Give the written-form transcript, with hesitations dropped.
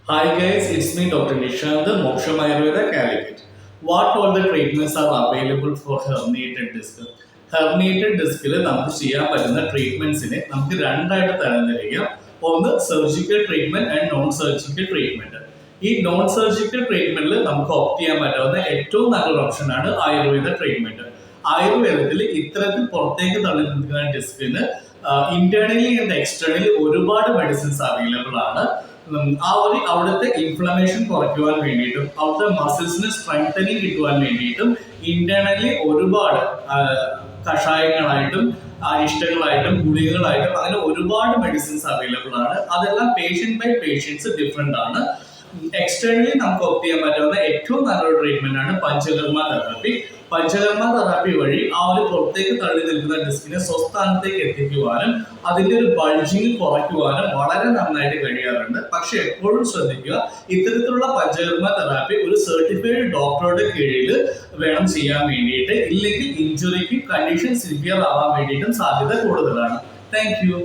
Hi guys, it's me Dr. Nishant, Moksham Ayurveda Calicut. What all the treatments are available for herniated disc? Herniated disc നമുക്ക് ചെയ്യാൻ പറ്റുന്ന ട്രീറ്റ്മെന്റ്സിനെ നമുക്ക് രണ്ടായിട്ട് തരംതിരിക്കാം. ഒന്ന് surgical treatment and non surgical treatment. ഈ non surgical ട്രീറ്റ്മെന്റിൽ നമുക്ക് opt ചെയ്യാൻ പറ്റാവുന്ന ഏറ്റവും നല്ലൊരു ഓപ്ഷനാണ് ആയുർവേദ ട്രീറ്റ്മെന്റ്. ആയുർവേദത്തിൽ ഇത്തരത്തിൽ പുറത്തേക്ക് തള്ളി നിൽക്കുന്ന ഡിസ്കിന് ഇന്റേണലി ആൻഡ് എക്സ്റ്റേണലി ഒരുപാട് മെഡിസിൻസ് അവൈലബിൾ ആണ്. അവിടുത്തെ ഇൻഫ്ലമേഷൻ കുറയ്ക്കുവാൻ വേണ്ടിയിട്ടും അവിടുത്തെ മസിൽസിന് സ്ട്രെങ്തനിങ് കിട്ടുവാൻ വേണ്ടിയിട്ടും ഇന്റേണലി ഒരുപാട് കഷായങ്ങളായിട്ടും അരിഷ്ടങ്ങളായിട്ടും ഗുളികകളായിട്ടും അങ്ങനെ ഒരുപാട് മെഡിസിൻസ് അവൈലബിൾ ആണ്. അതെല്ലാം പേഷ്യന്റ് ബൈ പേഷ്യൻസ് ഡിഫറെന്റ് ആണ്. എക്സ്റ്റേണലി നമുക്ക് ഓപ്റ്റ് ചെയ്യാൻ പറ്റാവുന്ന ഏറ്റവും നല്ലൊരു ട്രീറ്റ്മെന്റ് ആണ് പഞ്ചകർമ്മ തെറാപ്പി. പഞ്ചകർമ്മ തെറാപ്പി വഴി ആ ഒരു പുറത്തേക്ക് തള്ളി നിൽക്കുന്ന ഡിസ്കിനെ സ്വസ്ഥാനത്തേക്ക് എത്തിക്കുവാനും അതിന്റെ ഒരു ബൾജിങ് കുറയ്ക്കുവാനും വളരെ നന്നായിട്ട് കഴിയാറുണ്ട്. പക്ഷെ എപ്പോഴും ശ്രദ്ധിക്കുക, ഇത്തരത്തിലുള്ള പഞ്ചകർമ്മ തെറാപ്പി ഒരു സർട്ടിഫൈഡ് ഡോക്ടറുടെ കീഴിൽ വേണം ചെയ്യാൻ വേണ്ടിയിട്ട്. ഇല്ലെങ്കിൽ ഇഞ്ചുറിക്കും കണ്ടീഷൻ സിവിയർ ആവാൻ വേണ്ടിയിട്ടും സാധ്യത കൂടുതലാണ്. Thank you.